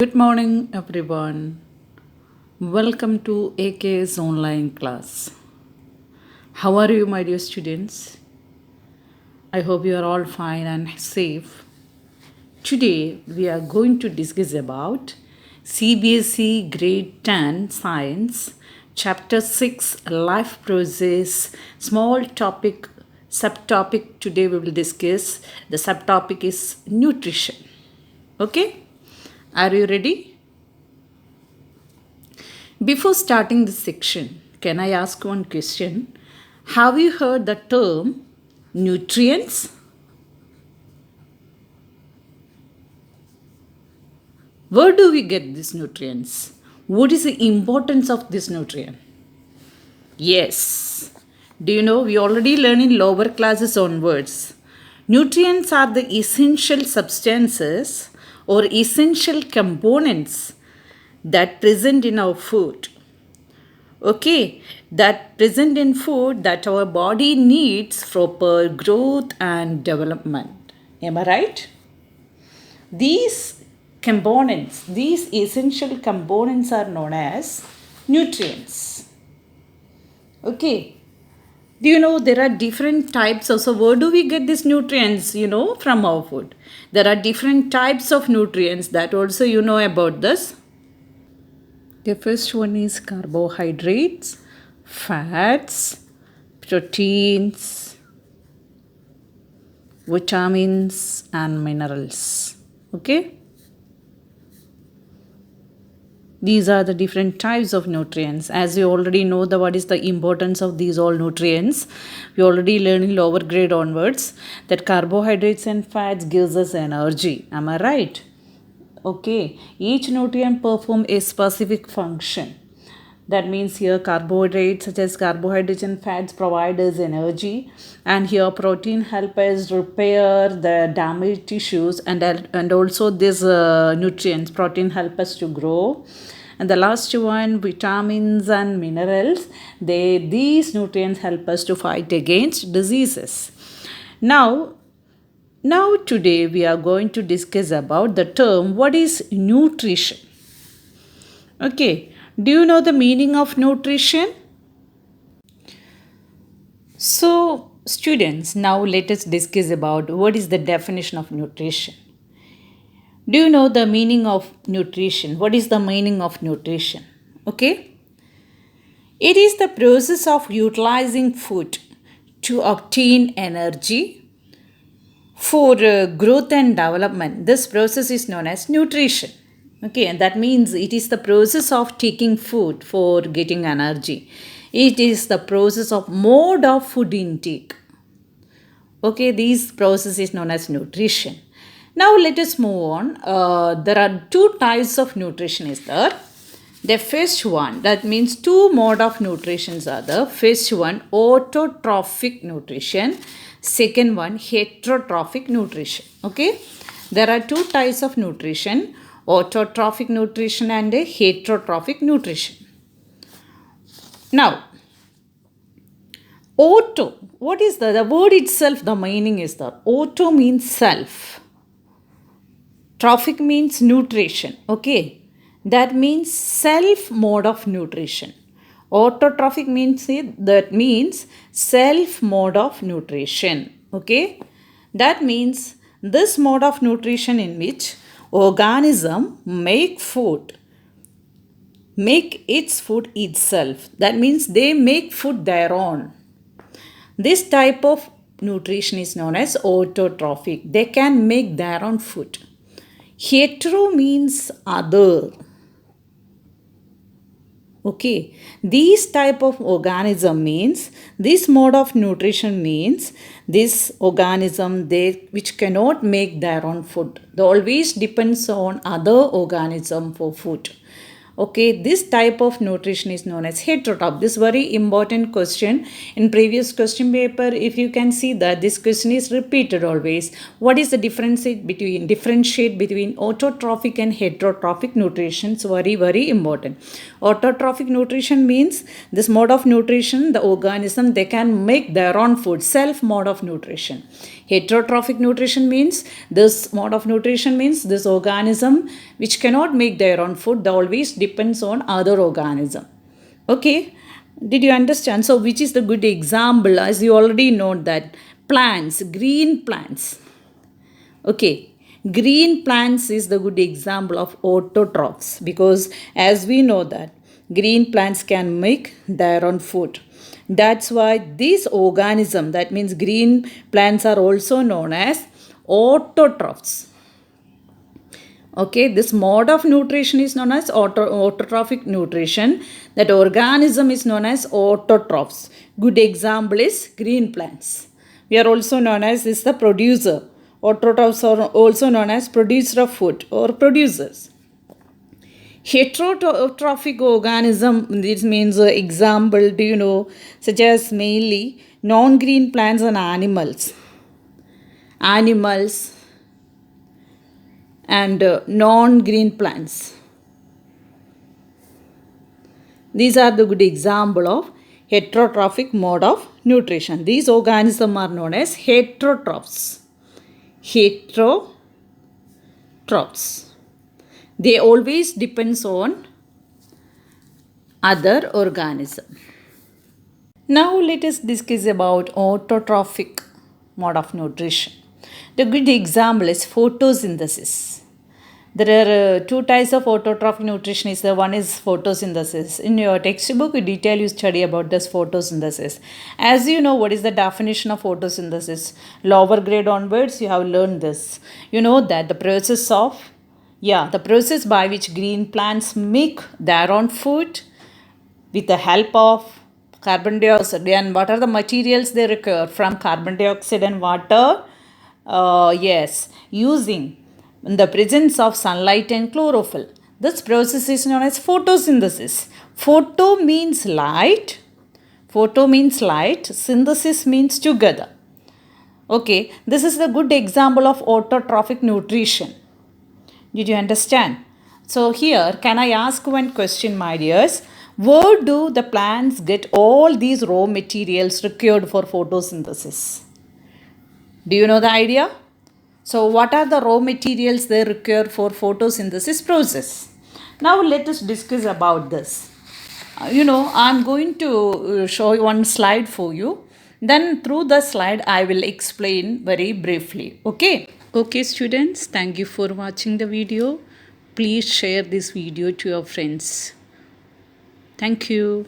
Good morning, everyone. Welcome to AK's online class. How are you, my dear students? I hope you are all fine and safe. Today, we are going to discuss about CBSE Grade 10 Science, Chapter 6 Life Process, small topic, subtopic. Today, we will discuss. The subtopic is nutrition. Okay? Are you ready? Before starting this section, can I ask one question? Have you heard the term nutrients? Where do we get these nutrients? What is the importance of this nutrient? Yes. Do you know we already learn in lower classes onwards? Nutrients are the essential substances or essential components that present in our food. Okay, that present in food that our body needs for growth and development. Am I right? These components, these essential components are known as nutrients. Okay. Do you know there are different types of, so where do we get these nutrients, from our food? There are different types of nutrients that also you know about this. The first one is carbohydrates, fats, proteins, vitamins, and minerals. Okay? These are the different types of nutrients. As you already know what is the importance of these all nutrients. We already learned in lower grade onwards that carbohydrates and fats gives us energy. Am I right? Okay, each nutrient perform a specific function. That means here carbohydrates such as carbohydrates and fats provide us energy, and here protein help us repair the damaged tissues, and also these nutrients protein help us to grow. And the last one, vitamins and minerals, these nutrients help us to fight against diseases. Now today we are going to discuss about the term what is nutrition. Okay, do you know the meaning of nutrition? So students, now let us discuss about what is the definition of nutrition. Do you know the meaning of nutrition? What is the meaning of nutrition? Okay, it is the process of utilizing food to obtain energy for growth and development. This process is known as nutrition. Okay, and that means it is the process of taking food for getting energy. It is the process of mode of food intake. Okay, this process is known as nutrition. Now let us move on. There are two types of nutrition is there. The first one, that means two mode of nutritions are the first one autotrophic nutrition, second one heterotrophic nutrition. Okay, there are two types of nutrition, autotrophic nutrition and a heterotrophic nutrition. Now auto, what is the word itself, the meaning is that auto means self, trophic means nutrition. Okay, that means self mode of nutrition. Autotrophic means that means self mode of nutrition. Okay, that means this mode of nutrition in which organism make its food itself. That means they make food their own. This type of nutrition is known as autotrophic. They can make their own food. Hetero means other. Okay, these type of organism means, this mode of nutrition means this organism which cannot make their own food. They always depends on other organism for food. Okay, this type of nutrition is known as heterotroph. This very important question in previous question paper. If you can see that this question is repeated always. What is the differentiate between autotrophic and heterotrophic nutrition? It's very important. Autotrophic nutrition means this mode of nutrition, the organism they can make their own food, self mode of nutrition. Heterotrophic nutrition means this mode of nutrition means this organism which cannot make their own food, they always depends on other organism. Okay, did you understand? So which is the good example, as you already know that plants, green plants. Okay, green plants is the good example of autotrophs, because as we know that green plants can make their own food. That's why this organism, that means green plants, are also known as autotrophs. Okay, this mode of nutrition is known as autotrophic nutrition. That organism is known as autotrophs. Good example is green plants. We are also known as is the producer. Autotrophs are also known as producer of food or producers. Heterotrophic organism, this means example, do you know, such as mainly non-green plants and animals. Animals and non-green plants. These are the good example of heterotrophic mode of nutrition. These organisms are known as heterotrophs. Heterotrophs. They always depends on other organism. Now let us discuss about autotrophic mode of nutrition. The good example is photosynthesis. There are two types of autotrophic nutrition. One is photosynthesis. In your textbook, in detail you study about this photosynthesis. As you know, what is the definition of photosynthesis? Lower grade onwards, you have learned this. You know that the process by which green plants make their own food with the help of carbon dioxide. And what are the materials they require? From carbon dioxide and water, using the presence of sunlight and chlorophyll. This process is known as photosynthesis. Photo means light. Synthesis means together. Okay, this is the good example of autotrophic nutrition. Did you understand? So here, can I ask one question, my dears? Where do the plants get all these raw materials required for photosynthesis? Do you know the idea? So what are the raw materials they require for photosynthesis process? Now let us discuss about this. I'm going to show you one slide for you. Then through the slide, I will explain very briefly. Okay? Okay, students, thank you for watching the video. Please share this video to your friends. Thank you.